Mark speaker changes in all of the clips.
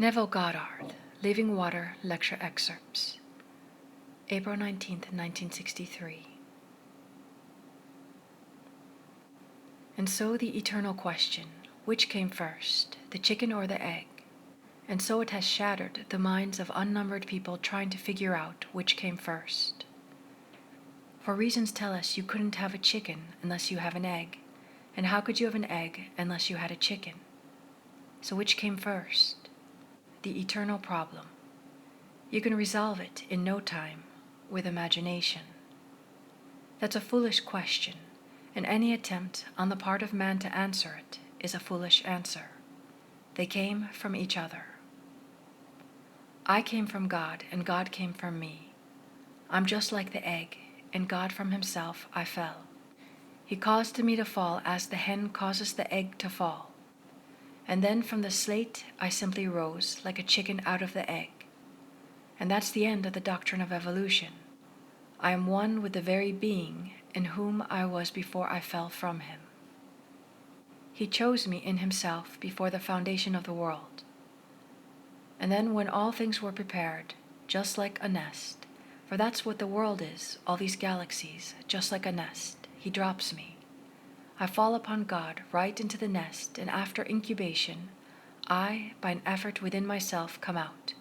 Speaker 1: Neville Goddard, Living Water Lecture Excerpts, April 19th, 1963. And so the eternal question, which came first, the chicken or the egg? And so it has shattered the minds of unnumbered people trying to figure out which came first. For reasons tell us you couldn't have a chicken unless you have an egg, and how could you have an egg unless you had a chicken? So which came first? The eternal problem. You can resolve it in no time with imagination. That's a foolish question, and any attempt on the part of man to answer it is a foolish answer. They came from each other. I came from God, and God came from me. I'm just like the egg, and God from himself I fell. He caused me to fall as the hen causes the egg to fall. And then from the slate I simply rose like a chicken out of the egg. And that's the end of the doctrine of evolution. I am one with the very being in whom I was before I fell from him. He chose me in himself before the foundation of the world. And then when all things were prepared, just like a nest, for that's what the world is, all these galaxies, just like a nest, he drops me. I fall upon God right into the nest, and after incubation, I, by an effort within myself, come out.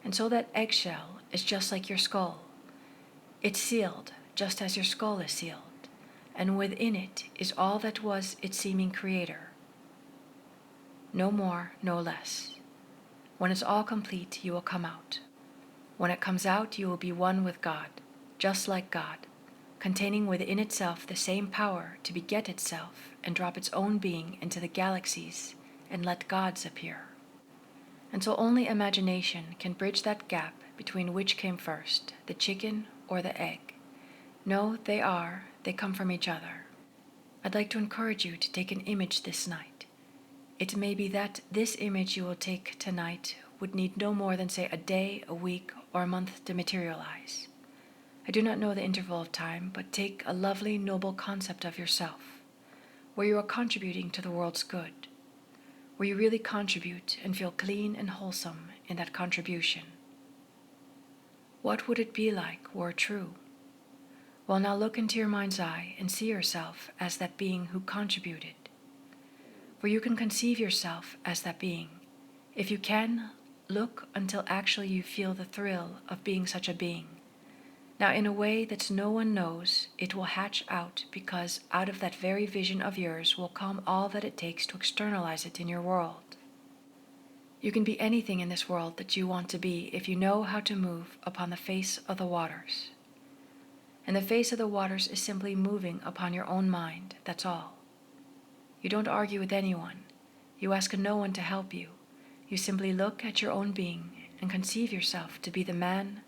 Speaker 1: And so that eggshell is just like your skull. It's sealed, just as your skull is sealed, and within it is all that was its seeming creator. No more, no less. When it's all complete, you will come out. When it comes out, you will be one with God, just like God, containing within itself the same power to beget itself and drop its own being into the galaxies and let gods appear. And so only imagination can bridge that gap between which came first, the chicken or the egg. No, they come from each other. I'd like to encourage you to take an image this night. It may be that this image you will take tonight would need no more than, say, a day, a week, or a month to materialize. I do not know the interval of time, but take a lovely, noble concept of yourself, where you are contributing to the world's good, where you really contribute and feel clean and wholesome in that contribution. What would it be like were it true? Well, now look into your mind's eye and see yourself as that being who contributed. For you can conceive yourself as that being. If you can, look until actually you feel the thrill of being such a being. Now, in a way that no one knows, it will hatch out, because out of that very vision of yours will come all that it takes to externalize it in your world. You can be anything in this world that you want to be if you know how to move upon the face of the waters. And the face of the waters is simply moving upon your own mind, that's all. You don't argue with anyone. You ask no one to help you. You simply look at your own being and conceive yourself to be the man,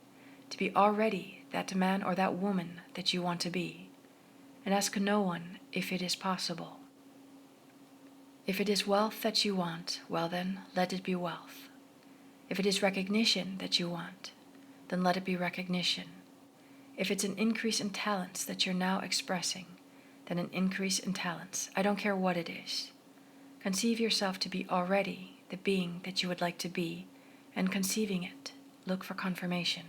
Speaker 1: to be already that man or that woman that you want to be, and ask no one if it is possible. If it is wealth that you want, well then, let it be wealth. If it is recognition that you want, then let it be recognition. If it's an increase in talents that you're now expressing, then an increase in talents. I don't care what it is. Conceive yourself to be already the being that you would like to be, and conceiving it, look for confirmation.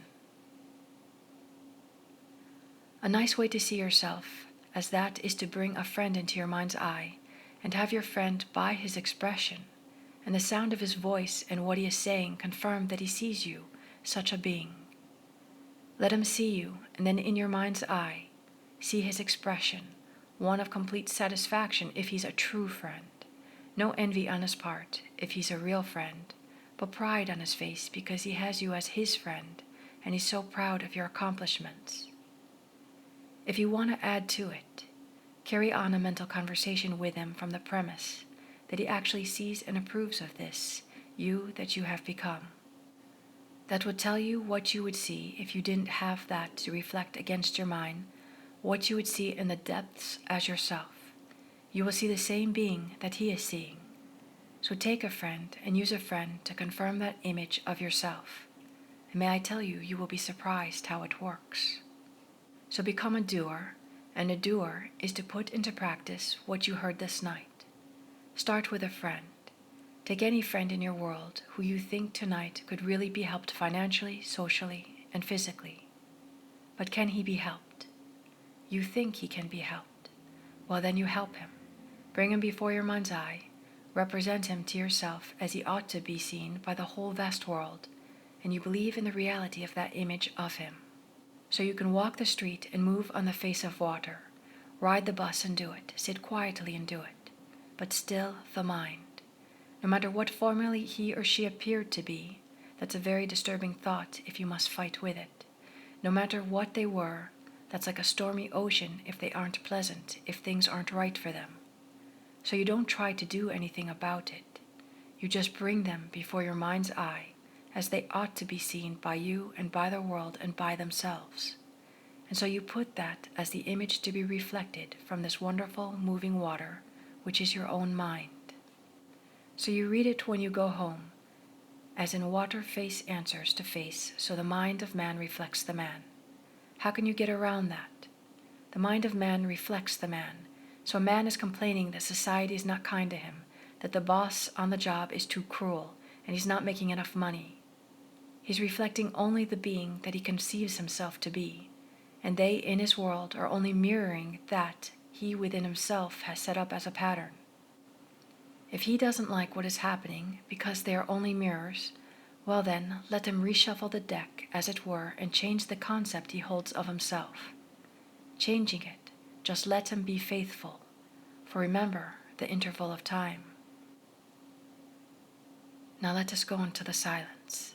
Speaker 1: A nice way to see yourself as that is to bring a friend into your mind's eye and have your friend, by his expression and the sound of his voice and what he is saying, confirm that he sees you, such a being. Let him see you, and then in your mind's eye, see his expression, one of complete satisfaction if he's a true friend. No envy on his part if he's a real friend, but pride on his face because he has you as his friend and he's so proud of your accomplishments. If you want to add to it, carry on a mental conversation with him from the premise that he actually sees and approves of this, you that you have become. That would tell you what you would see if you didn't have that to reflect against your mind, what you would see in the depths as yourself. You will see the same being that he is seeing. So take a friend and use a friend to confirm that image of yourself. And may I tell you, you will be surprised how it works. So become a doer, and a doer is to put into practice what you heard this night. Start with a friend. Take any friend in your world who you think tonight could really be helped financially, socially, and physically. But can he be helped? You think he can be helped. Well, then you help him. Bring him before your mind's eye. Represent him to yourself as he ought to be seen by the whole vast world, and you believe in the reality of that image of him. So you can walk the street and move on the face of water, ride the bus and do it, sit quietly and do it, but still the mind. No matter what formally he or she appeared to be, that's a very disturbing thought if you must fight with it. No matter what they were, that's like a stormy ocean if they aren't pleasant, if things aren't right for them. So you don't try to do anything about it. You just bring them before your mind's eye as they ought to be seen by you and by the world and by themselves. And so you put that as the image to be reflected from this wonderful moving water, which is your own mind. So you read it when you go home, as in water face answers to face, so the mind of man reflects the man. How can you get around that? The mind of man reflects the man. So a man is complaining that society is not kind to him, that the boss on the job is too cruel, and he's not making enough money. He's reflecting only the being that he conceives himself to be, and they in his world are only mirroring that he within himself has set up as a pattern. If he doesn't like what is happening because they are only mirrors, well then, let him reshuffle the deck, as it were, and change the concept he holds of himself. Changing it, just let him be faithful, for remember the interval of time. Now let us go into the silence.